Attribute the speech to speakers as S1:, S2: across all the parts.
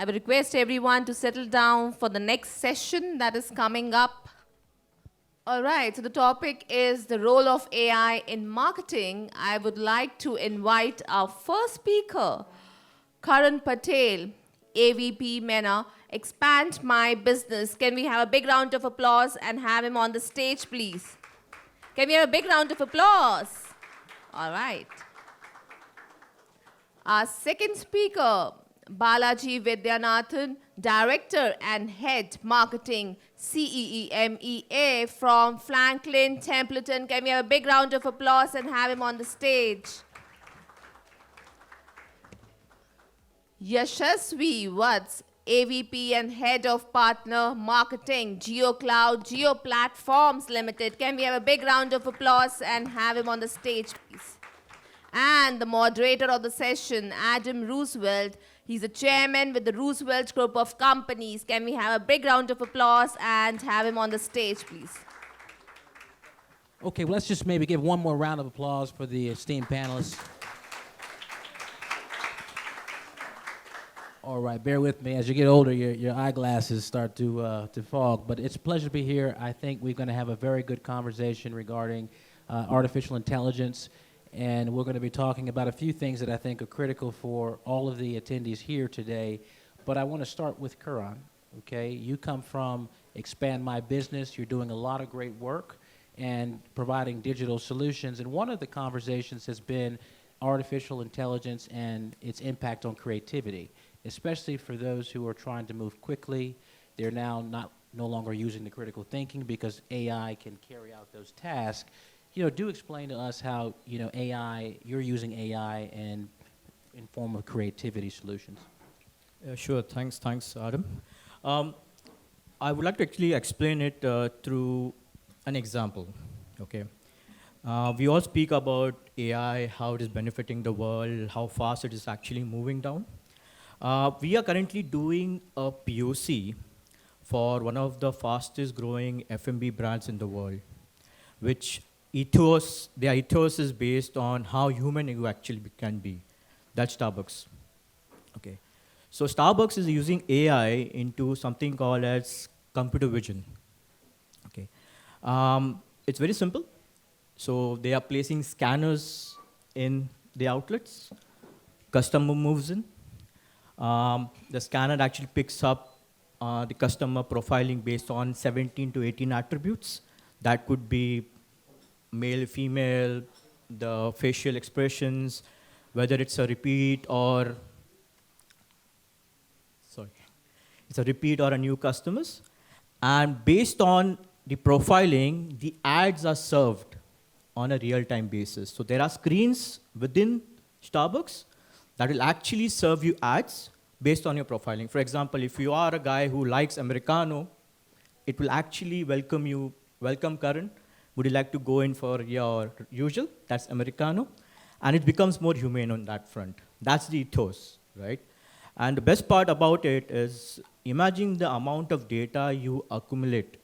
S1: I would request everyone to settle down for the next session that is coming up. All right, so the topic is the role of AI in marketing. I would like to invite our first speaker, Karan Patel, AVP MENA, Expand My Business. Can we have a big round of applause and have him on the stage, please? Can we have a big round of applause? All right. Our second speaker, Balaaji Vaidyanathan, Director and Head Marketing, CEEMEA from Franklin Templeton. Can we have a big round of applause and have him on the stage? Yashasvi Vats, AVP and Head of Partner Marketing, JioCloud, Geo Platforms Limited. Can we have a big round of applause and have him on the stage, please? And the moderator of the session, Adam Roosevelt. He's the chairman with the Roosevelt Group of Companies. Can we have a big round of applause and have him on the stage, please?
S2: Okay, well, let's just maybe give one more round of applause for the esteemed panelists. All right, bear with me. As you get older, your eyeglasses start to fog, but it's a pleasure to be here. I think we're going to have a very good conversation regarding artificial intelligence, and we're going to be talking about a few things that I think are critical for all of the attendees here today. But I want to start with Karan, okay? You come from Expand My Business. You're doing a lot of great work and providing digital solutions, and one of the conversations has been artificial intelligence and its impact on creativity, especially for those who are trying to move quickly. They're now no longer using the critical thinking because AI can carry out those tasks. Do explain to us how, you're using AI in form of creativity solutions.
S3: Sure, thanks, Adam. I would like to actually explain it through an example, okay? We all speak about AI, how it is benefiting the world, how fast it is actually moving down. We are currently doing a POC for one of the fastest growing F&B brands in the world, which their ethos is based on how human you actually can be. That's Starbucks. Okay. So Starbucks is using AI into something called as computer vision. Okay. It's very simple. So they are placing scanners in the outlets. Customer moves in. The scanner actually picks up the customer profiling based on 17 to 18 attributes. That could be male, female, the facial expressions, whether it's a repeat or a new customers. And based on the profiling, the ads are served on a real-time basis. So there are screens within Starbucks that will actually serve you ads based on your profiling. For example, if you are a guy who likes Americano, it will actually welcome you. Welcome, Karan. Would you like to go in for your usual? That's Americano. And it becomes more humane on that front. That's the ethos, right? And the best part about it is imagine the amount of data you accumulate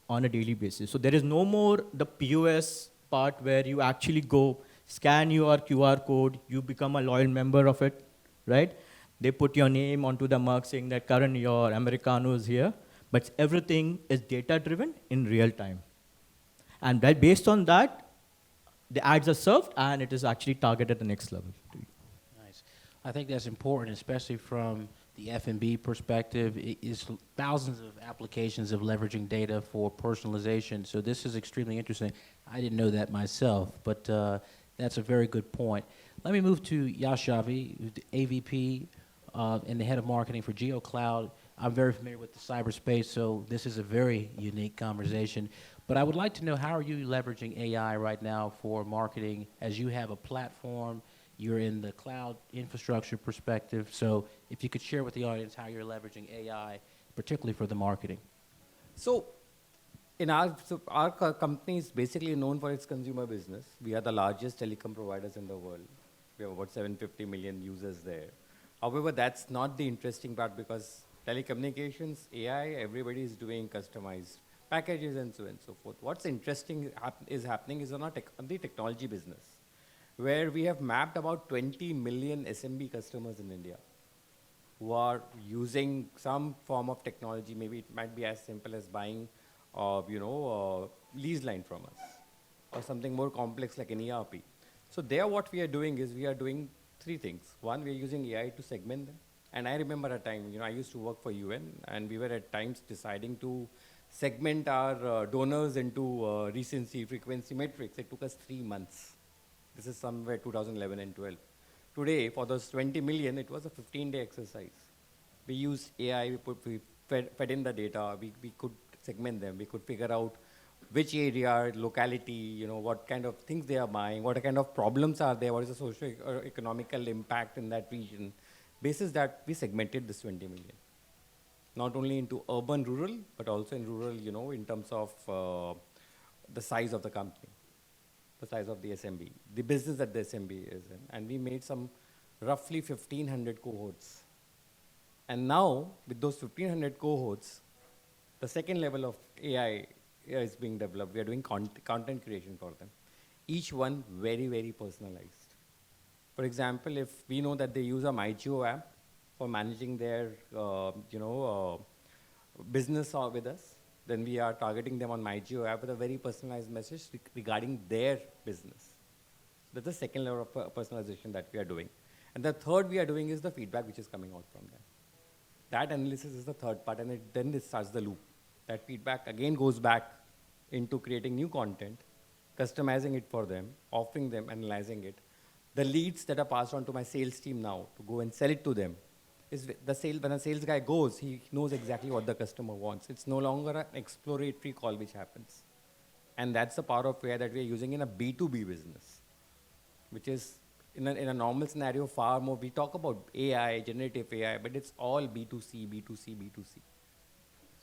S3: on a daily basis. So there is no more the POS part where you actually go, scan your QR code, you become a loyal member of it, right? They put your name onto the mug saying that Karan, your Americano is here. But everything is data-driven in real time. And based on that, the ads are served, and it is actually targeted at the next level.
S2: Nice. I think that's important, especially from the F&B perspective. It is thousands of applications of leveraging data for personalization. So this is extremely interesting. I didn't know that myself, but that's a very good point. Let me move to Yashasvi, who's the AVP and the head of marketing for JioCloud. I'm very familiar with the cyberspace, so this is a very unique conversation. But I would like to know, how are you leveraging AI right now for marketing as you have a platform, you're in the cloud infrastructure perspective. So if you could share with the audience how you're leveraging AI, particularly for the marketing.
S4: So our company is basically known for its consumer business. We are the largest telecom providers in the world. We have about 750 million users there. However, that's not the interesting part, because telecommunications, AI, everybody is doing customized packages and so on and so forth. What's interesting is happening is on the technology business, where we have mapped about 20 million SMB customers in India. who are using some form of technology. Maybe it might be as simple as buying, lease line from us, or something more complex like an ERP. So there what we are doing is we are doing three things. One, we are using AI to segment them. And I remember a time, I used to work for UN, and we were at times deciding to segment our donors into recency, frequency metrics. It took us 3 months. This is somewhere 2011 and 12. Today, for those 20 million, it was a 15-day exercise. We used AI, we fed in the data, we could segment them, we could figure out which area, locality, what kind of things they are buying, what kind of problems are there, what is the socio-economical impact in that region. Basis that, we segmented this 20 million. Not only into urban, rural, but also in rural, in terms of the size of the company, the size of the SMB, the business that the SMB is in. And we made some roughly 1,500 cohorts. And now, with those 1,500 cohorts, the second level of AI is being developed. We are doing content creation for them. Each one very, very personalized. For example, if we know that they use a MyJio app for managing their business with us, then we are targeting them on MyJio app with a very personalized message regarding their business. That's the second level of personalization that we are doing. And the third we are doing is the feedback which is coming out from them. That analysis is the third part, and then it starts the loop. That feedback again goes back into creating new content, customizing it for them, offering them, analyzing it. The leads that are passed on to my sales team now to go and sell it to them, is when a sales guy goes, he knows exactly what the customer wants. It's no longer an exploratory call which happens. And that's the power of AI that we are using in a B2B business, which is in a normal scenario far more. We talk about AI, generative AI, but it's all B2C, B2C, B2C.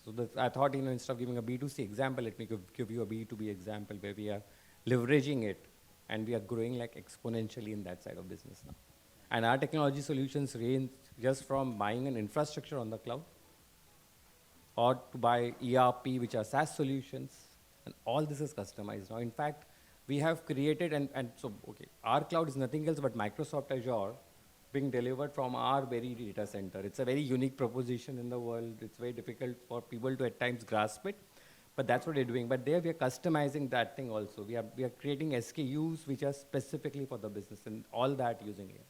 S4: So I thought, instead of giving a B2C example, let me give you a B2B example where we are leveraging it and we are growing like exponentially in that side of business now. And our technology solutions range just from buying an infrastructure on the cloud or to buy ERP, which are SaaS solutions, and all this is customized now. In fact, we have created, our cloud is nothing else but Microsoft Azure being delivered from our very data center. It's a very unique proposition in the world. It's very difficult for people to at times grasp it, but that's what we're doing. But there we are customizing that thing also. We are creating SKUs which are specifically for the business, and all that using AI.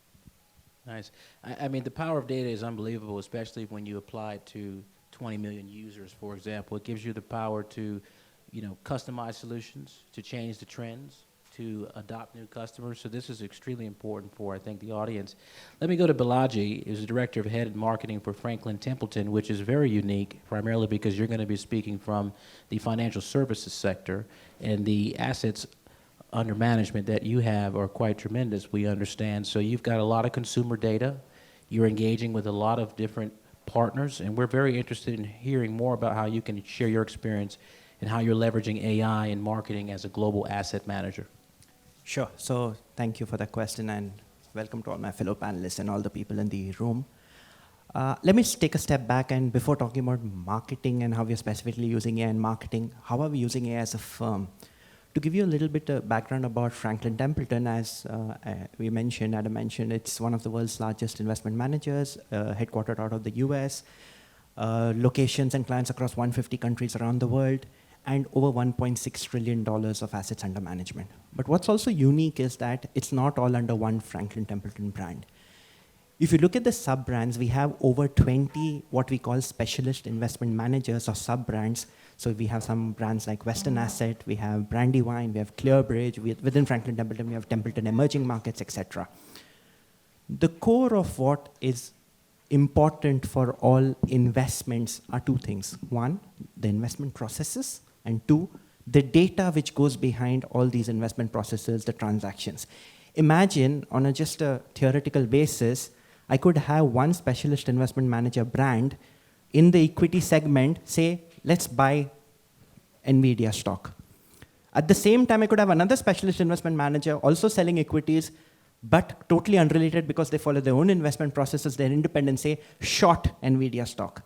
S2: Nice. I mean, the power of data is unbelievable, especially when you apply it to 20 million users, for example. It gives you the power to, customize solutions, to change the trends, to adopt new customers. So this is extremely important for, I think, the audience. Let me go to Balaaji, who's the Director of Head Marketing for Franklin Templeton, which is very unique, primarily because you're going to be speaking from the financial services sector, and the assets under management that you have are quite tremendous, we understand. So you've got a lot of consumer data. You're engaging with a lot of different partners, and we're very interested in hearing more about how you can share your experience and how you're leveraging AI in marketing as a global asset manager.
S5: Sure. So thank you for that question, and welcome to all my fellow panelists and all the people in the room. Let me take a step back, and before talking about marketing and how we're specifically using AI in marketing, how are we using AI as a firm? To give you a little bit of background about Franklin Templeton, as Adam mentioned, it's one of the world's largest investment managers, headquartered out of the US, locations and clients across 150 countries around the world, and over $1.6 trillion of assets under management. But what's also unique is that it's not all under one Franklin Templeton brand. If you look at the sub-brands, we have over 20 what we call specialist investment managers or sub-brands. So we have some brands like Western Asset, we have Brandywine, we have ClearBridge, within Franklin Templeton, we have Templeton Emerging Markets, etc. The core of what is important for all investments are two things. One, the investment processes, and two, the data which goes behind all these investment processes, the transactions. Imagine on just a theoretical basis, I could have one specialist investment manager brand in the equity segment, say, let's buy NVIDIA stock. At the same time, I could have another specialist investment manager also selling equities, but totally unrelated because they follow their own investment processes, they're independent, say, short NVIDIA stock.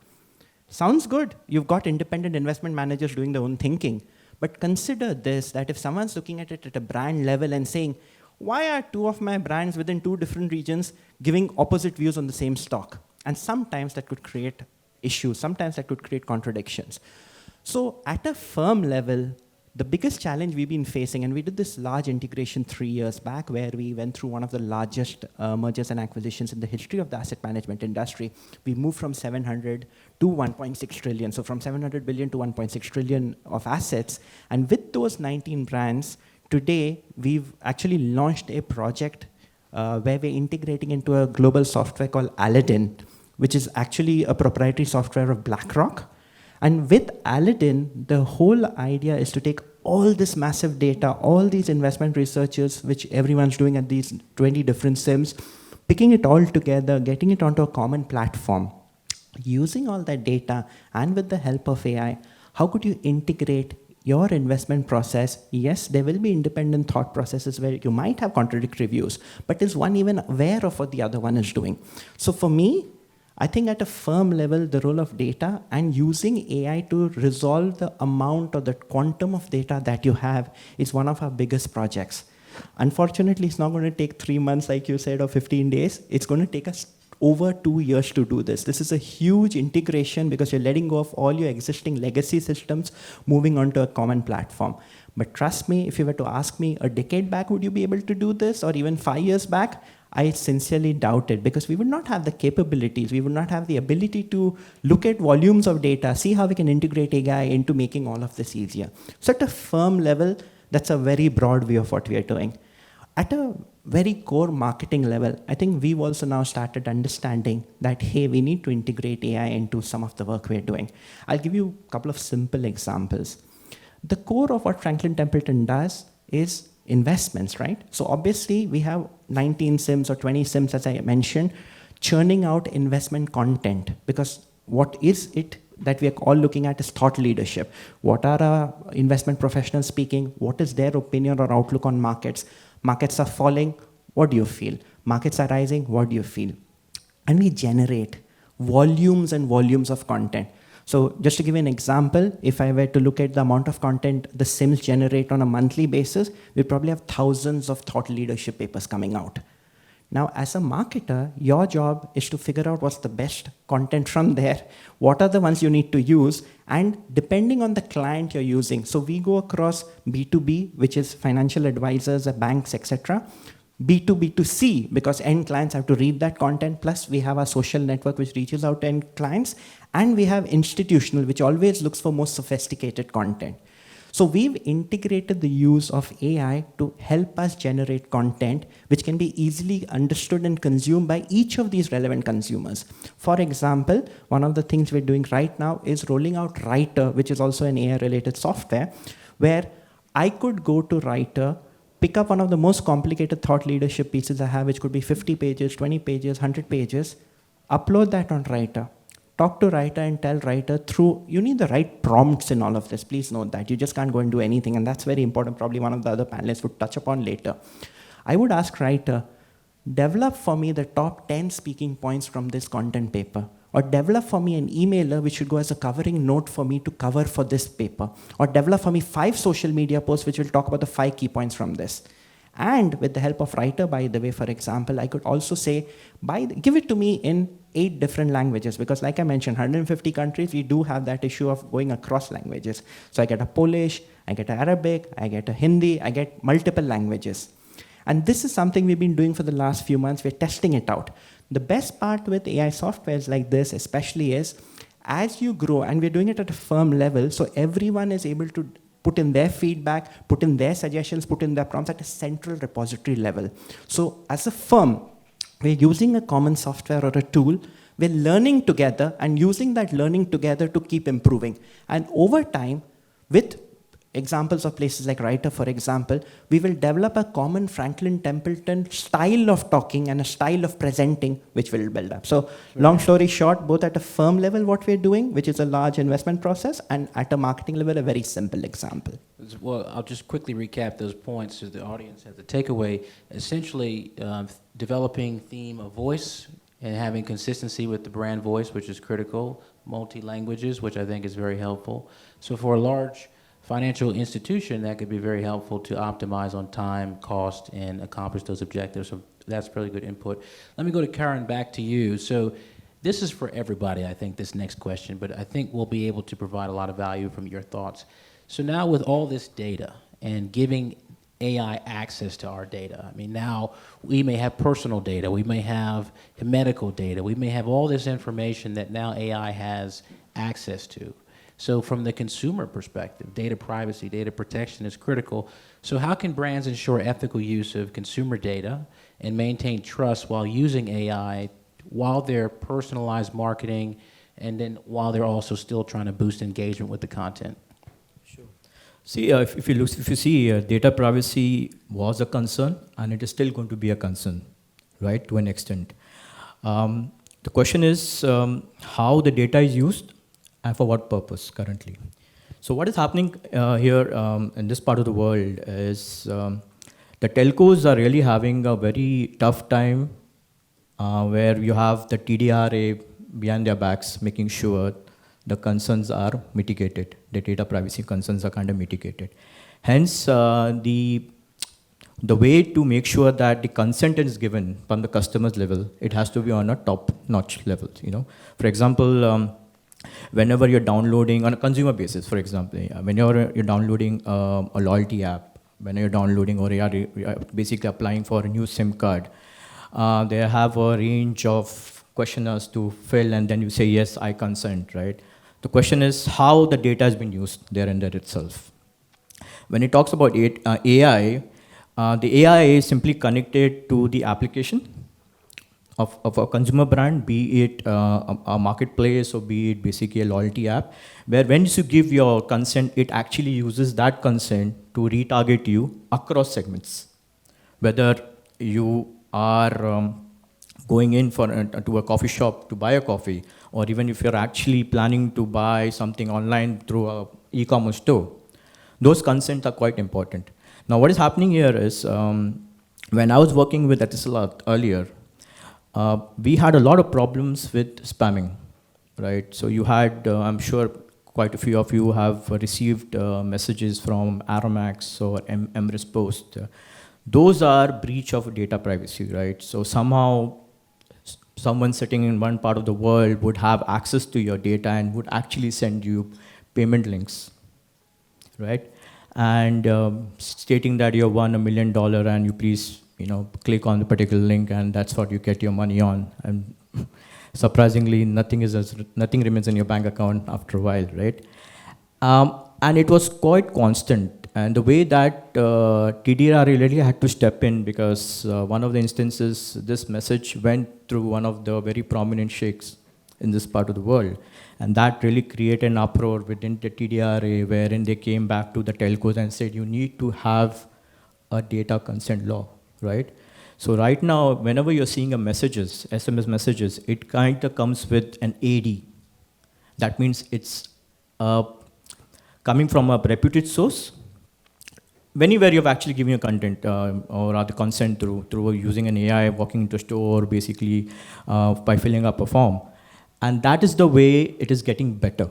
S5: Sounds good. You've got independent investment managers doing their own thinking. But consider this, that if someone's looking at it at a brand level and saying, why are two of my brands within two different regions giving opposite views on the same stock? And sometimes that could create issues. Sometimes that could create contradictions. So at a firm level, the biggest challenge we've been facing, and we did this large integration 3 years back where we went through one of the largest mergers and acquisitions in the history of the asset management industry. We moved from 700 to 1.6 trillion. So from 700 billion to 1.6 trillion of assets. And with those 19 brands, today we've actually launched a project where we're integrating into a global software called Aladdin, which is actually a proprietary software of BlackRock. And with Aladdin, the whole idea is to take all this massive data, all these investment researchers, which everyone's doing at these 20 different SIMs, picking it all together, getting it onto a common platform. Using all that data, and with the help of AI, how could you integrate your investment process? Yes, there will be independent thought processes where you might have contradictory views, but is one even aware of what the other one is doing? So for me, I think at a firm level, the role of data and using AI to resolve the amount or the quantum of data that you have is one of our biggest projects. Unfortunately, it's not going to take 3 months, like you said, or 15 days. It's going to take us over 2 years to do this. This is a huge integration because you're letting go of all your existing legacy systems, moving onto a common platform. But trust me, if you were to ask me a decade back, would you be able to do this? Or even 5 years back? I sincerely doubt it because we would not have the capabilities, we would not have the ability to look at volumes of data, see how we can integrate AI into making all of this easier. So at a firm level, that's a very broad view of what we are doing. At a very core marketing level, I think we've also now started understanding that, hey, we need to integrate AI into some of the work we're doing. I'll give you a couple of simple examples. The core of what Franklin Templeton does is investments, right? So obviously we have 19 SIMs or 20 SIMs, as I mentioned, churning out investment content, because what is it that we are all looking at is thought leadership. What are our investment professionals speaking? What is their opinion or outlook on markets? Markets are falling, what do you feel? Markets are rising, what do you feel? And we generate volumes and volumes of content. So just to give you an example, if I were to look at the amount of content the SIMs generate on a monthly basis, we probably have thousands of thought leadership papers coming out. Now, as a marketer, your job is to figure out what's the best content from there, what are the ones you need to use, and depending on the client you're using. So we go across B2B, which is financial advisors, banks, etc. B2B2C, because end clients have to read that content, plus we have our social network which reaches out to end clients, and we have institutional, which always looks for more sophisticated content. So we've integrated the use of AI to help us generate content which can be easily understood and consumed by each of these relevant consumers. For example, one of the things we're doing right now is rolling out Writer, which is also an AI-related software, where I could go to Writer, pick up one of the most complicated thought leadership pieces I have, which could be 50 pages, 20 pages, 100 pages, upload that on Writer. Talk to Writer and tell Writer through, you need the right prompts in all of this. Please note that. You just can't go and do anything. And that's very important. Probably one of the other panelists would touch upon later. I would ask Writer, develop for me the top 10 speaking points from this content paper. Or develop for me an emailer which should go as a covering note for me to cover for this paper. Or develop for me 5 social media posts which will talk about the 5 key points from this. And with the help of Writer, by the way, for example, I could also say, give it to me in 8 different languages, because like I mentioned, 150 countries, we do have that issue of going across languages. So I get a Polish, I get an Arabic, I get a Hindi, I get multiple languages. And this is something we've been doing for the last few months. We're testing it out. The best part with AI softwares like this especially is, as you grow, and we're doing it at a firm level, so everyone is able to put in their feedback, put in their suggestions, put in their prompts at a central repository level. So as a firm, we're using a common software or a tool, we're learning together and using that learning together to keep improving. And over time, with examples of places like Writer, for example, we will develop a common Franklin Templeton style of talking and a style of presenting, which will build up. So long story short, both at a firm level, what we're doing, which is a large investment process, and at a marketing level, a very simple example.
S2: Well, I'll just quickly recap those points so the audience has the takeaway. Essentially, developing theme of voice and having consistency with the brand voice, which is critical, multi-languages, which I think is very helpful. So for a large financial institution, that could be very helpful to optimize on time, cost, and accomplish those objectives. So that's really good input. Let me go to Karan, back to you. So this is for everybody, I think, this next question, but I think we'll be able to provide a lot of value from your thoughts. So now with all this data and giving AI access to our data, I mean, now we may have personal data, we may have medical data, we may have all this information that now AI has access to. So from the consumer perspective, data privacy, data protection is critical. So how can brands ensure ethical use of consumer data and maintain trust while using AI, while they're personalized marketing, and then while they're also still trying to boost engagement with the content?
S3: Sure. See, if you see, data privacy was a concern, and it is still going to be a concern, right, to an extent. The question is how the data is used and for what purpose currently. So what is happening here in this part of the world is the telcos are really having a very tough time where you have the TDRA behind their backs, making sure the concerns are mitigated, the data privacy concerns are kind of mitigated. Hence, the way to make sure that the consent is given from the customer's level, it has to be on a top-notch level. For example, whenever you're downloading on a consumer basis, for example, whenever you're downloading a loyalty app, when you're downloading or you're basically applying for a new SIM card, they have a range of questionnaires to fill, and then you say, yes, I consent, right? The question is how the data has been used there and there itself. When it talks about AI, the AI is simply connected to the application of a consumer brand, be it a marketplace or be it basically a loyalty app, where when you give your consent, it actually uses that consent to retarget you across segments. Whether you are going in to a coffee shop to buy a coffee, or even if you're actually planning to buy something online through an e-commerce store, those consents are quite important. Now, what is happening here is, when I was working with Etisalat earlier, we had a lot of problems with spamming, right? So you had, I'm sure quite a few of you have received messages from Aromax or Emrys Post. Those are breach of data privacy, right? So somehow someone sitting in one part of the world would have access to your data and would actually send you payment links, right? And stating that you won $1 million and you please, click on the particular link and that's what you get your money on. And surprisingly, nothing remains in your bank account after a while, right? And it was quite constant. And the way that TDR really had to step in, because one of the instances, this message went through one of the very prominent sheikhs in this part of the world. And that really created an uproar within the TDRA, wherein they came back to the telcos and said, you need to have a data consent law, right? So right now, whenever you're seeing SMS messages, it kind of comes with an AD. That means it's coming from a reputed source. Anywhere you've actually given your content or rather consent through using an AI, walking into a store, basically by filling up a form. And that is the way it is getting better,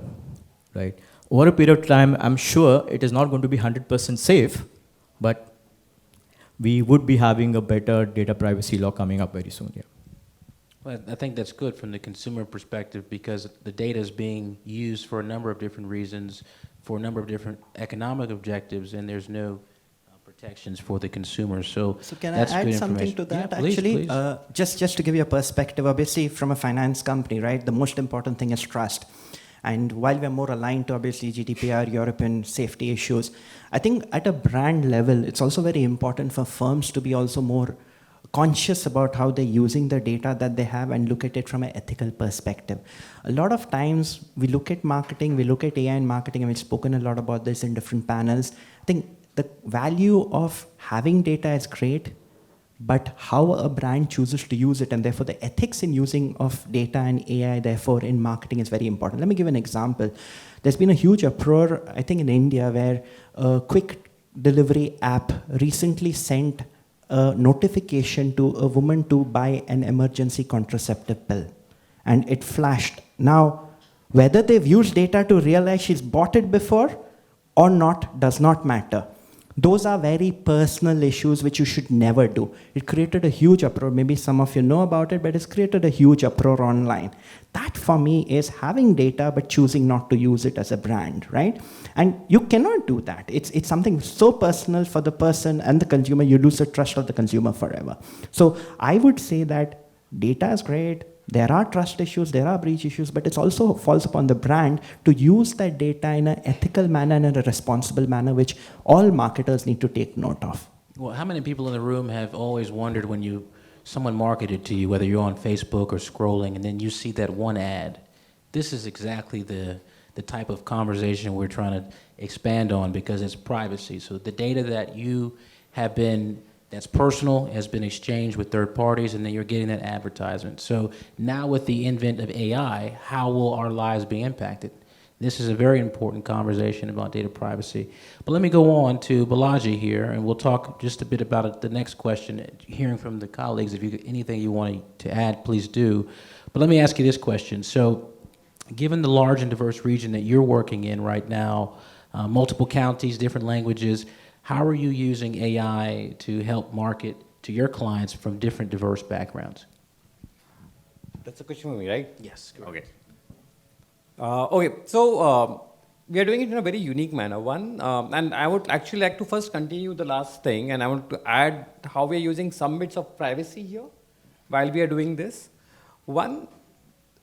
S3: right? Over a period of time, I'm sure it is not going to be 100% safe, but we would be having a better data privacy law coming up very soon, yeah.
S2: Well, I think that's good from the consumer perspective, because the data is being used for a number of different reasons, for a number of different economic objectives, and there's no protections for the consumer. So
S5: can
S2: that's
S5: I add
S2: good
S5: something to
S2: information.
S5: that?
S2: Yeah,
S5: Actually,
S2: please.
S5: Just to give you a perspective, obviously from a finance company, right, the most important thing is trust. And while we're more aligned to obviously GDPR, European safety issues, I think at a brand level, it's also very important for firms to be also more conscious about how they're using the data that they have and look at it from an ethical perspective. A lot of times we look at marketing, we look at AI in marketing, and we've spoken a lot about this in different panels. I think the value of having data is great, but how a brand chooses to use it, and therefore the ethics in using of data and AI, therefore in marketing, is very important. Let me give an example. There's been a huge uproar, I think in India, where a quick delivery app recently sent a notification to a woman to buy an emergency contraceptive pill, and it flashed. Now, whether they've used data to realize she's bought it before or not does not matter. Those are very personal issues which you should never do. It created a huge uproar. Maybe some of you know about it, but it's created a huge uproar online. That for me is having data but choosing not to use it as a brand, right? And you cannot do that. It's something so personal for the person and the consumer, you lose the trust of the consumer forever. So I would say that data is great. There are trust issues, there are breach issues, but it also falls upon the brand to use that data in an ethical manner and in a responsible manner, which all marketers need to take note of.
S2: Well, how many people in the room have always wondered when someone marketed to you, whether you're on Facebook or scrolling, and then you see that one ad? This is exactly the type of conversation we're trying to expand on, because it's privacy. So the data that you have that's personal, has been exchanged with third parties, and then you're getting that advertisement. So now with the advent of AI, how will our lives be impacted? This is a very important conversation about data privacy. But let me go on to Balaaji here, and we'll talk just a bit about it, the next question, hearing from the colleagues. If you anything you want to add, please do. But let me ask you this question. So given the large and diverse region that you're working in right now, multiple counties, different languages, how are you using AI to help market to your clients from different diverse backgrounds?
S4: That's a question for me, right?
S2: Yes.
S4: Okay. Okay, so we are doing it in a very unique manner. One, and I would actually like to first continue the last thing, and I want to add how we are using some bits of privacy here while we are doing this. One,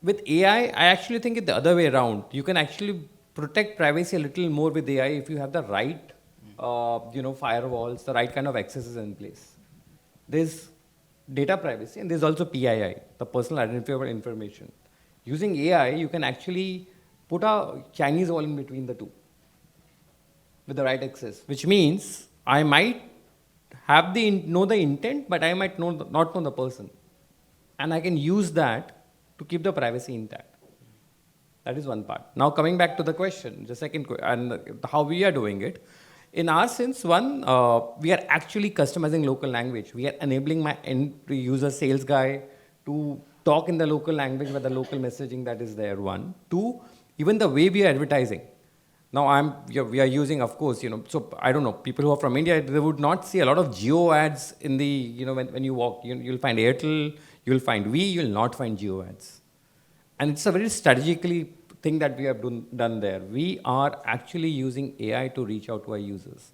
S4: with AI, I actually think it the other way around. You can actually protect privacy a little more with AI if you have the right firewalls, the right kind of accesses in place. There's data privacy, and there's also PII, the personal identifiable information. Using AI, you can actually put a Chinese wall in between the two with the right access, which means I might have know the intent, but I might not know the person. And I can use that to keep the privacy intact. That is one part. Now coming back to the question, the second and how we are doing it. In our sense, one, we are actually customizing local language. We are enabling my end user sales guy to talk in the local language with the local messaging that is there, one. Two, even the way we are advertising. Now we are using, of course, so I don't know, people who are from India, they would not see a lot of Jio ads in the, when you walk, you'll find Airtel, you'll find Vi, you'll not find Jio ads. And it's a very strategically thing that we have done there. We are actually using AI to reach out to our users.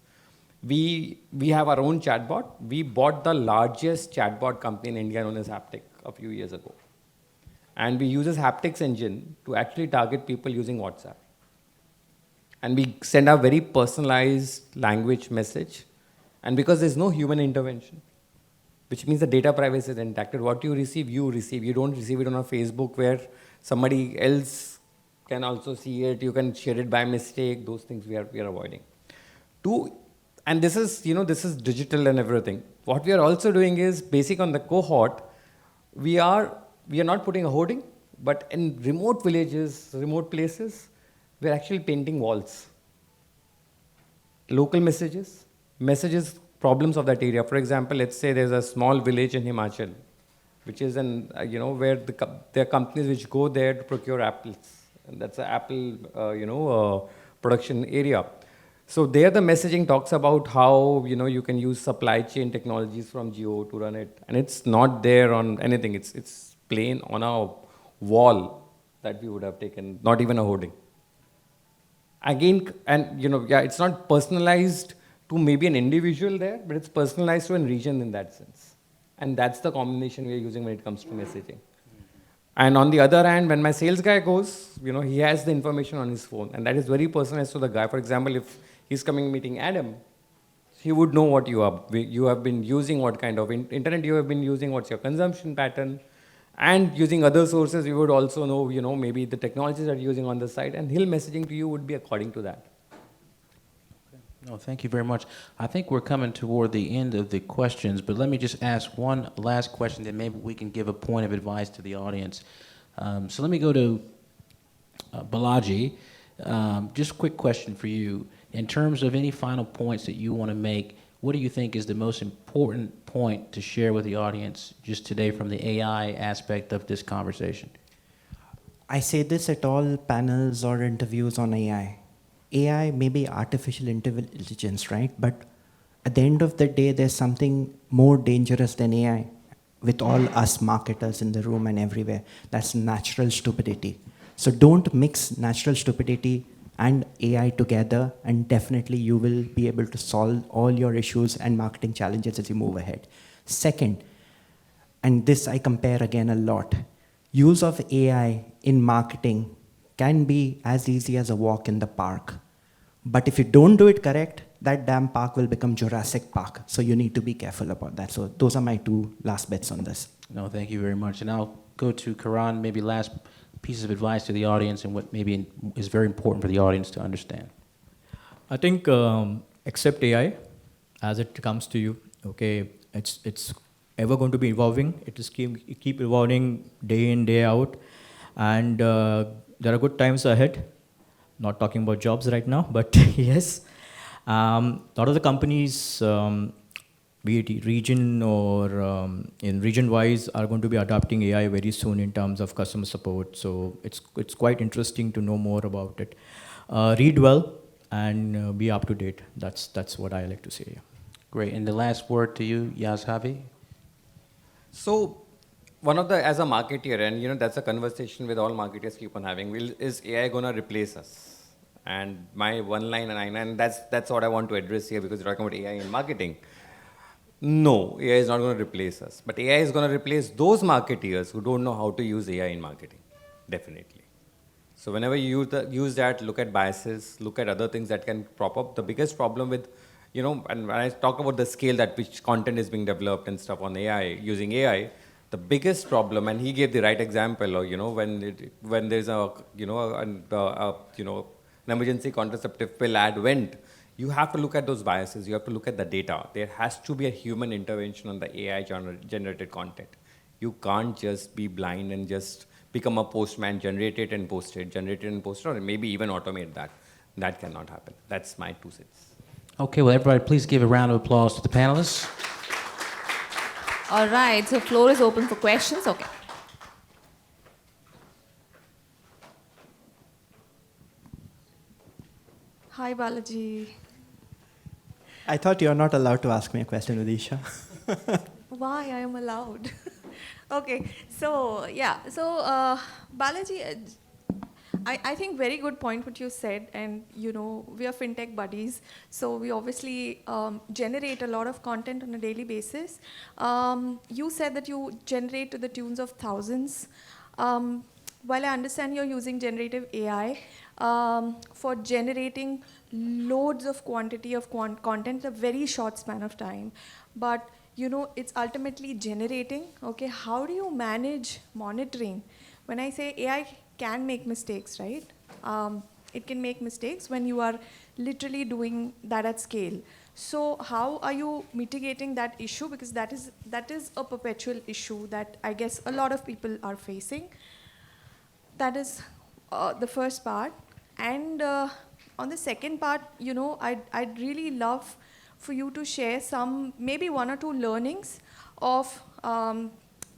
S4: We have our own chatbot. We bought the largest chatbot company in India known as Haptic a few years ago. And we use this Haptics engine to actually target people using WhatsApp. And we send a very personalized language message. And because there's no human intervention, which means the data privacy is intact. What you receive, you receive. You don't receive it on a Facebook where somebody else can also see it. You can share it by mistake. Those things we are avoiding. Two, and this is digital and everything. What we are also doing is basic on the cohort. We are not putting a hoarding, but in remote villages, remote places, we're actually painting walls. Local messages, problems of that area. For example, let's say there's a small village in Himachal, which is where there are companies which go there to procure apples. And that's an apple, production area. So there the messaging talks about how, you can use supply chain technologies from Jio to run it. And it's not there on anything. It's plain on a wall that we would have taken, not even a hoarding. Again, and it's not personalized to maybe an individual there, but it's personalized to a region in that sense. And that's the combination we are using when it comes to messaging. And on the other hand, when my sales guy goes, he has the information on his phone, and that is very personalized to the guy. For example, if he's coming meeting Adam, he would know what you have been using, what kind of internet you have been using, what's your consumption pattern, and using other sources, you would also know, maybe the technologies that you're using on the site, and he'll messaging to you would be according to that.
S2: No, thank you very much. I think we're coming toward the end of the questions, but let me just ask one last question that maybe we can give a point of advice to the audience. So let me go to Balaaji. Just a quick question for you. In terms of any final points that you want to make, what do you think is the most important point to share with the audience just today from the AI aspect of this conversation?
S5: I say this at all panels or interviews on AI. AI may be artificial intelligence, right? But At the end of the day, there's something more dangerous than AI with all us marketers in the room and everywhere. That's natural stupidity. So don't mix natural stupidity and AI together, and definitely you will be able to solve all your issues and marketing challenges as you move ahead. Second, and this I compare again a lot, use of AI in marketing can be as easy as a walk in the park. But if you don't do it correct, that damn park will become Jurassic Park. So you need to be careful about that. So those are my two last bets on this.
S2: No, thank you very much. And I'll go to Karan, maybe last pieces of advice to the audience and what maybe is very important for the audience to understand.
S3: I think accept AI as it comes to you. Okay, it's ever going to be evolving. It is keep evolving day in, day out. And there are good times ahead. Not talking about jobs right now, but yes. A lot of the companies, be it region or in region-wise, are going to be adopting AI very soon in terms of customer support. So it's quite interesting to know more about it. Read well and be up to date. That's what I like to say.
S2: Great. And the last word to you, Yashasvi.
S4: So, as a marketer, and that's a conversation with all marketers keep on having. Is AI gonna replace us? And my one line, and that's what I want to address here, because we're talking about AI in marketing. No, AI is not going to replace us, but AI is going to replace those marketeers who don't know how to use AI in marketing, definitely. So whenever you use that, look at biases, look at other things that can prop up. The biggest problem with, and when I talk about the scale at which content is being developed and stuff on AI, using AI, the biggest problem, and he gave the right example, when there's an emergency contraceptive pill ad went, you have to look at those biases. You have to look at the data. There has to be a human intervention on the AI generated content. You can't just be blind and just become a postman, generate it and post it, or maybe even automate that. That cannot happen. That's my 2 cents.
S2: Okay, well, everybody, please give a round of applause to the panelists.
S1: All right, so floor is open for questions. Okay.
S6: Hi, Balaaji.
S5: I thought you're not allowed to ask me a question, Udisha.
S6: Why I am allowed? Okay, so yeah, so Balaaji, I think very good point what you said, and we are fintech buddies, so we obviously generate a lot of content on a daily basis. You said that you generate to the tunes of thousands. While I understand you're using generative AI for generating loads of quantity of content in a very short span of time, but it's ultimately generating. Okay, how do you manage monitoring? When I say AI can make mistakes, right? It can make mistakes when you are literally doing that at scale. So how are you mitigating that issue? Because that is a perpetual issue that I guess a lot of people are facing. That is the first part. And on the second part, I'd really love for you to share maybe 1 or 2 learnings of,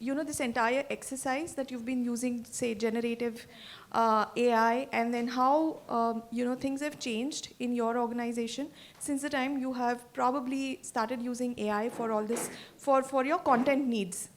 S6: this entire exercise that you've been using, say, generative AI, and then how, things have changed in your organization since the time you have probably started using AI for all this, for your content needs.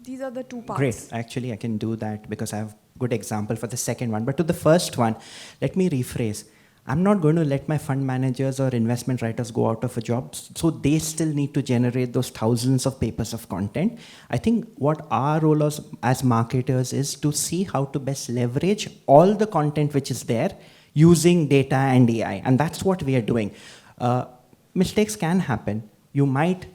S6: These are the 2 parts.
S5: Great. Actually, I can do that because I have good example for the second one. But to the first one, let me rephrase. I'm not going to let my fund managers or investment writers go out of a job, so they still need to generate those thousands of papers of content. I think what our role as marketers is to see how to best leverage all the content which is there using data and AI, and that's what we are doing. Mistakes can happen. You might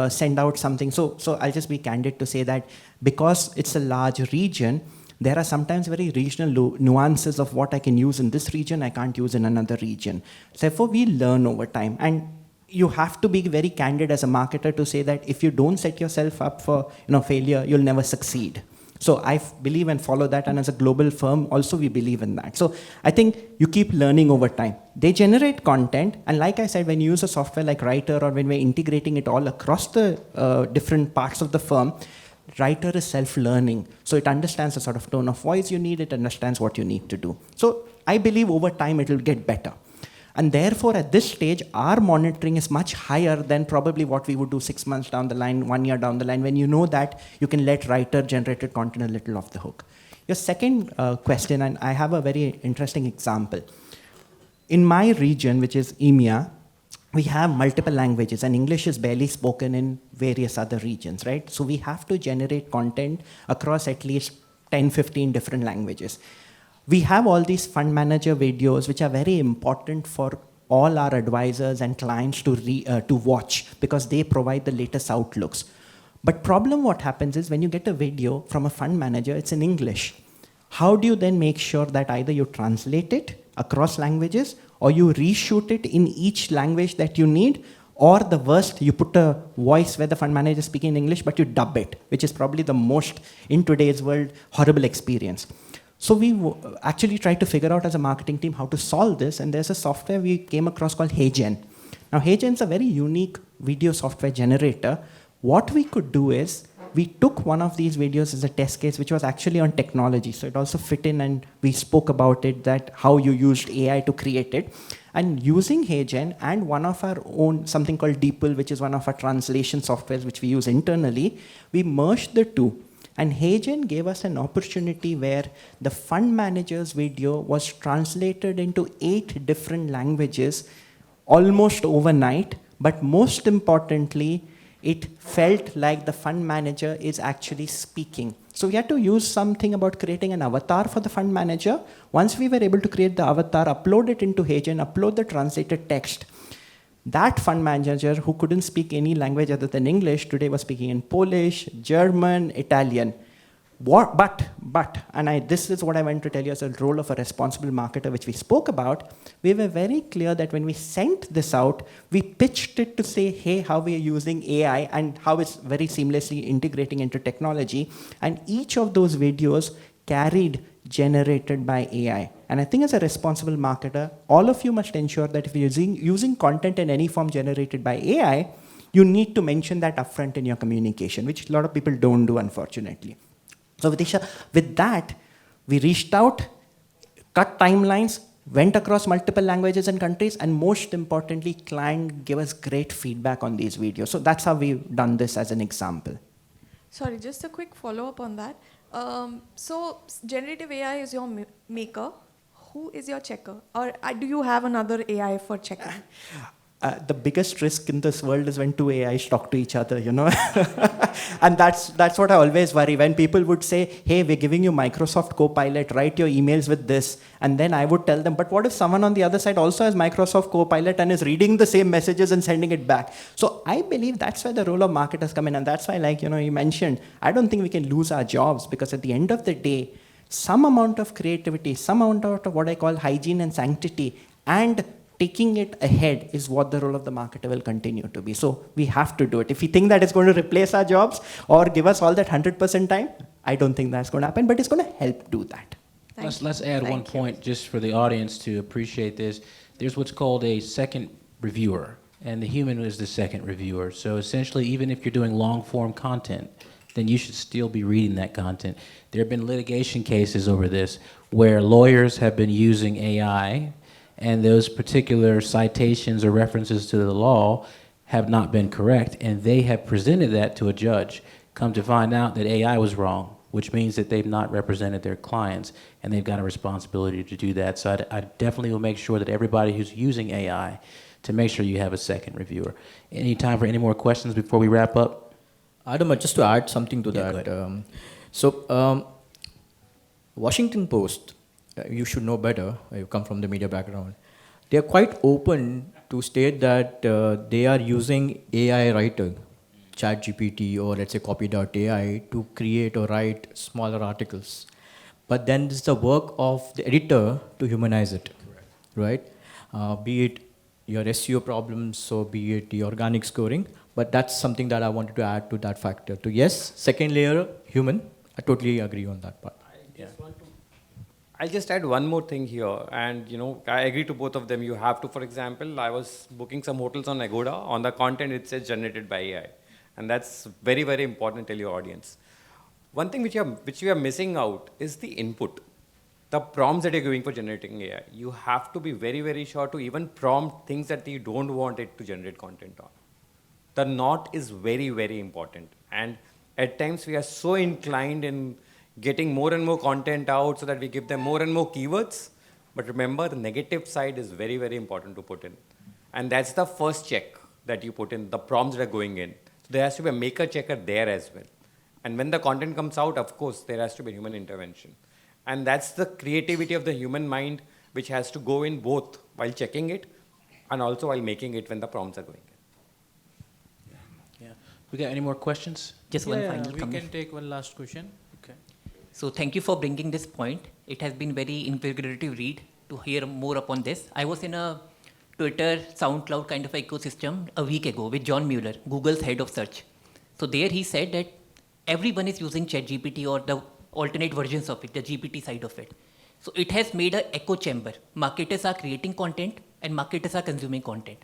S5: send out something. So I'll just be candid to say that because it's a large region, there are sometimes very regional nuances of what I can use in this region, I can't use in another region. Therefore, we learn over time. And you have to be very candid as a marketer to say that if you don't set yourself up for failure, you'll never succeed. So I believe and follow that, and as a global firm, also we believe in that. So I think you keep learning over time. They generate content, and like I said, when you use a software like Writer, or when we're integrating it all across the different parts of the firm, Writer is self-learning. So it understands the sort of tone of voice you need, it understands what you need to do. So I believe over time it will get better. And therefore, at this stage, our monitoring is much higher than probably what we would do 6 months down the line, 1 year down the line, when you know that you can let writer-generated content a little off the hook. Your second question, and I have a very interesting example. In my region, which is EMEA, we have multiple languages, and English is barely spoken in various other regions, right? So we have to generate content across at least 10, 15 different languages. We have all these fund manager videos, which are very important for all our advisors and clients to watch, because they provide the latest outlooks. But problem what happens is when you get a video from a fund manager, it's in English. How do you then make sure that either you translate it across languages, or you reshoot it in each language that you need, or the worst, you put a voice where the fund manager is speaking in English, but you dub it, which is probably the most, in today's world, horrible experience. So we actually tried to figure out as a marketing team how to solve this, and there's a software we came across called HeyGen. Now, HeyGen is a very unique video software generator. What we could do is, we took one of these videos as a test case, which was actually on technology. So it also fit in, and we spoke about it, that how you used AI to create it. And using HeyGen and one of our own, something called DeepL, which is one of our translation softwares which we use internally, we merged the two. And HeyGen gave us an opportunity where the fund manager's video was translated into 8 different languages almost overnight. But most importantly, it felt like the fund manager is actually speaking. So we had to use something about creating an avatar for the fund manager. Once we were able to create the avatar, upload it into HeyGen, upload the translated text, that fund manager, who couldn't speak any language other than English, today was speaking in Polish, German, Italian. This is what I want to tell you as a role of a responsible marketer, which we spoke about. We were very clear that when we sent this out, we pitched it to say, hey, how we are using AI and how it's very seamlessly integrating into technology. And each of those videos carried generated by AI. And I think as a responsible marketer, all of you must ensure that if you're using content in any form generated by AI, you need to mention that upfront in your communication, which a lot of people don't do, unfortunately. So with that, we reached out, cut timelines, went across multiple languages and countries, and most importantly, client gave us great feedback on these videos. So that's how we've done this as an example.
S6: Sorry, just a quick follow-up on that. So generative AI is your maker. Who is your checker? Or do you have another AI for checking?
S5: The biggest risk in this world is when two AIs talk to each other, you know. And that's what I always worry. When people would say, hey, we're giving you Microsoft Copilot, write your emails with this. And then I would tell them, but what if someone on the other side also has Microsoft Copilot and is reading the same messages and sending it back? So I believe that's where the role of marketers come in. And that's why, like, you know, you mentioned, I don't think we can lose our jobs, because at the end of the day, some amount of creativity, some amount of what I call hygiene and sanctity, and taking it ahead is what the role of the marketer will continue to be. So we have to do it. If we think that it's going to replace our jobs or give us all that 100% time, I don't think that's going to happen, but it's going to help do that.
S2: Let's add one point just for the audience to appreciate this. There's what's called a second reviewer, and the human is the second reviewer. So essentially, even if you're doing long-form content, then you should still be reading that content. There have been litigation cases over this where lawyers have been using AI, and those particular citations or references to the law have not been correct, and they have presented that to a judge. Come to find out that AI was wrong, which means that they've not represented their clients, and they've got a responsibility to do that. So I definitely will make sure that everybody who's using AI, to make sure you have a second reviewer. Any time for any more questions before we wrap up?
S3: Adam, just to add something to that. Washington Post, you should know better, you come from the media background. They are quite open to state that they are using AI writer, ChatGPT or let's say copy.ai, to create or write smaller articles. But then it's the work of the editor to humanize it, right? Be it your SEO problems or be it the organic scoring. But that's something that I wanted to add to that factor. To yes, second layer, human. I totally agree on that part.
S4: I'll just add one more thing here, and you know, I agree to both of them. You have to, for example, I was booking some hotels on Agoda. On the content, it says generated by AI, and that's very, very important to tell your audience. One thing which you are missing out is the input. the prompts that you're giving for generating AI, you have to be very, very sure to even prompt things that you don't want it to generate content on. The not is very, very important. And at times we are so inclined in getting more and more content out so that we give them more and more keywords. But remember, the negative side is very, very important to put in. And that's the first check that you put in, the prompts that are going in. So there has to be a maker checker there as well. And when the content comes out, of course, there has to be human intervention. And that's the creativity of the human mind, which has to go in both while checking it and also while making it when the prompts are going in.
S2: Yeah. We got any more questions?
S7: Just one final
S2: we
S7: comment.
S2: can take one last question. Okay.
S7: So thank you for bringing this point. It has been very invigorating read to hear more upon this. I was in a Twitter, SoundCloud kind of ecosystem a week ago with John Mueller, Google's head of search. So there he said that everyone is using ChatGPT or the alternate versions of it, the GPT side of it. So it has made an echo chamber. Marketers are creating content and marketers are consuming content.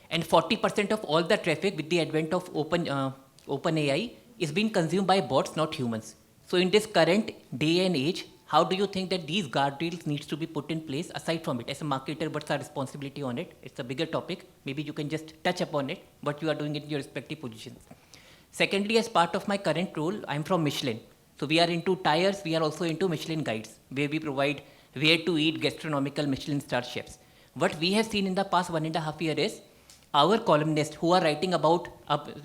S7: And 40% of all the traffic with the advent of OpenAI is being consumed by bots, not humans. So in this current day and age, how do you think that these guardrails needs to be put in place aside from it? As a marketer, what's our responsibility on it? It's a bigger topic. Maybe you can just touch upon it, what you are doing in your respective positions. Secondly, as part of my current role, I'm from Michelin. So we are into tires, we are also into Michelin guides, where we provide where to eat gastronomical Michelin star chefs. What we have seen in the past 1.5 years is our columnists who are writing about,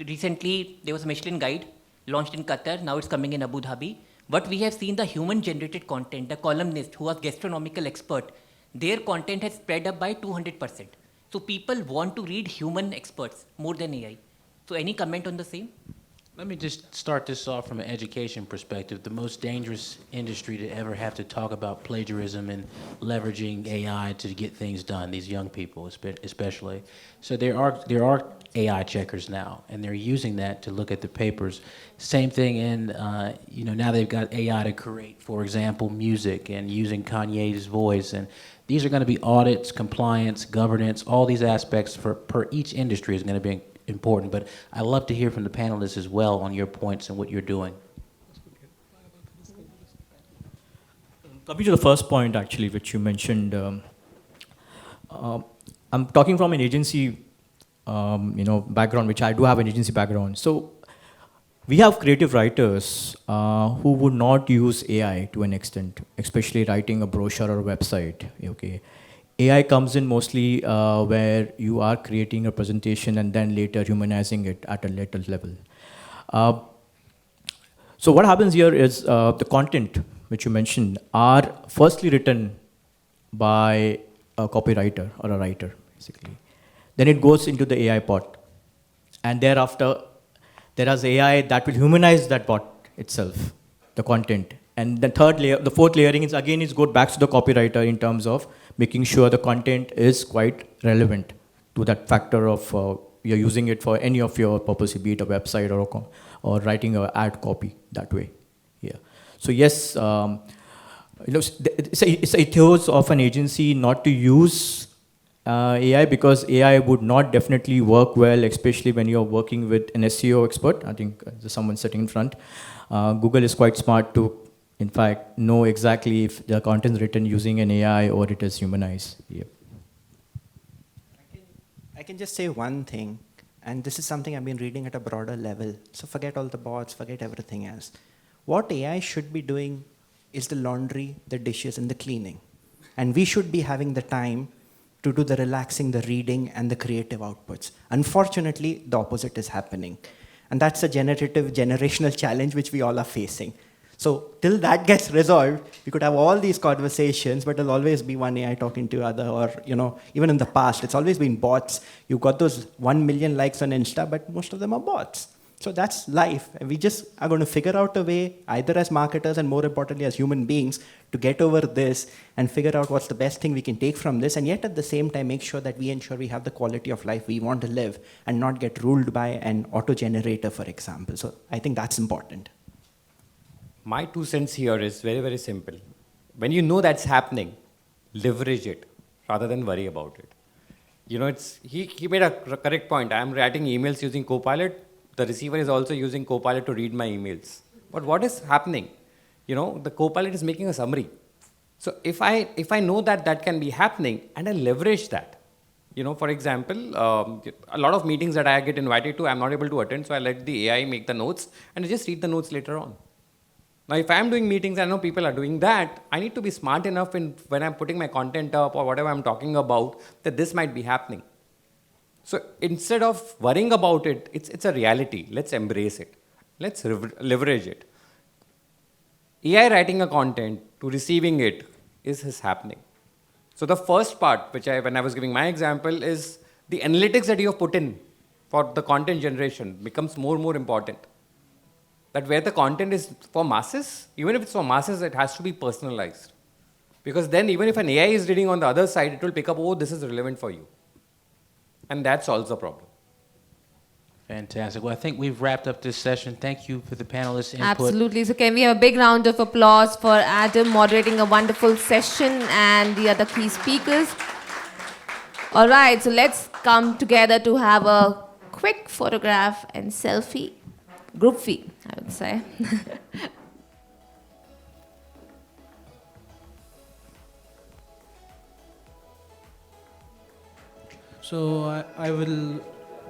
S7: recently there was a Michelin guide launched in Qatar, now it's coming in Abu Dhabi. But we have seen the human generated content, the columnist who was gastronomical expert, their content has spread up by 200%. So people want to read human experts more than AI. So any comment on the same?
S2: Let me just start this off from an education perspective. The most dangerous industry to ever have to talk about plagiarism and leveraging AI to get things done, these young people especially. So there are AI checkers now, and they're using that to look at the papers. Same thing in, now they've got AI to create, for example, music and using Kanye's voice. And these are going to be audits, compliance, governance, all these aspects per each industry is going to be important, but I'd love to hear from the panelists as well on your points and what you're doing.
S3: Coming to the first point, actually, which you mentioned, I'm talking from an agency, background, which I do have an agency background. So we have creative writers who would not use AI to an extent, especially writing a brochure or a website. Okay. AI comes in mostly where you are creating a presentation and then later humanizing it at a later level. So what happens here is the content which you mentioned are firstly written by a copywriter or a writer, basically. Then it goes into the AI bot. And thereafter, there is AI that will humanize that bot itself, the content. And the third layer, the fourth layering is again goes back to the copywriter in terms of making sure the content is quite relevant to that factor of you're using it for any of your purposes, be it a website or writing an ad copy that way. Yeah. So yes, it's a ethos of an agency not to use AI because AI would not definitely work well, especially when you're working with an SEO expert. I think there's someone sitting in front. Google is quite smart to in fact, know exactly if the content is written using an AI or it is humanized. Yep.
S5: I can just say one thing, and this is something I've been reading at a broader level. So forget all the bots, forget everything else. What AI should be doing is the laundry, the dishes, and the cleaning. And we should be having the time to do the relaxing, the reading, and the creative outputs. Unfortunately, the opposite is happening. And that's a generational challenge which we all are facing. So till that gets resolved, we could have all these conversations, but there'll always be one AI talking to other, or even in the past, it's always been bots. You've got those 1 million likes on Insta, but most of them are bots. So that's life. And we just are going to figure out a way, either as marketers and more importantly as human beings, to get over this and figure out what's the best thing we can take from this, and yet at the same time make sure that we ensure we have the quality of life we want to live and not get ruled by an auto-generator, for example. So I think that's important.
S4: My 2 cents here is very, very simple. When you know that's happening, leverage it rather than worry about it. He made a correct point. I'm writing emails using Copilot. The receiver is also using Copilot to read my emails. But what is happening? The Copilot is making a summary. So if I know that that can be happening and I leverage that, for example, a lot of meetings that I get invited to, I'm not able to attend, so I let the AI make the notes and I just read the notes later on. Now, if I'm doing meetings, I know people are doing that, I need to be smart enough when I'm putting my content up or whatever I'm talking about, that this might be happening. So instead of worrying about it, it's a reality. Let's embrace it. Let's leverage it. AI writing a content to receiving it is happening. So the first part, when I was giving my example, is the analytics that you have put in for the content generation becomes more and more important. That where the content is for masses, even if it's for masses, it has to be personalized. Because then even if an AI is reading on the other side, it will pick up, oh, this is relevant for you. And that solves the problem.
S2: Fantastic. Well, I think we've wrapped up this session. Thank you for the panelists' input.
S1: Absolutely. So can we have a big round of applause for Adam moderating a wonderful session and the other key speakers. All right, so let's come together to have a quick photograph and selfie. Group fee, I would say.
S8: So I will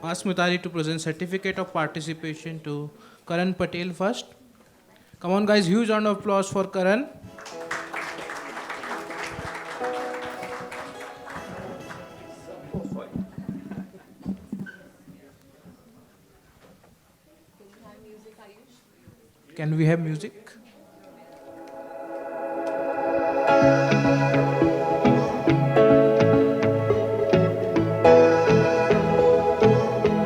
S8: ask Mitali to present certificate of participation to Karan Patel first. Come on guys, huge round of applause for Karan. Can we have music?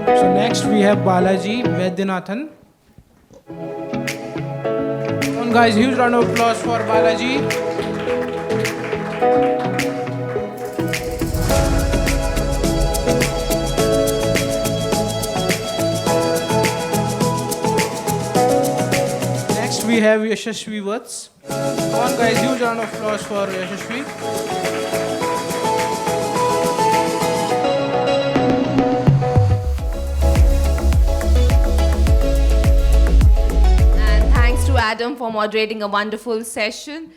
S8: So next we have Balaaji, Vaidyanathan. Come on guys, huge round of applause for Balaaji. Next we have Yashasvi Vats. Come on guys, huge round of applause for Yashasvi.
S1: And thanks to Adam for moderating a wonderful session.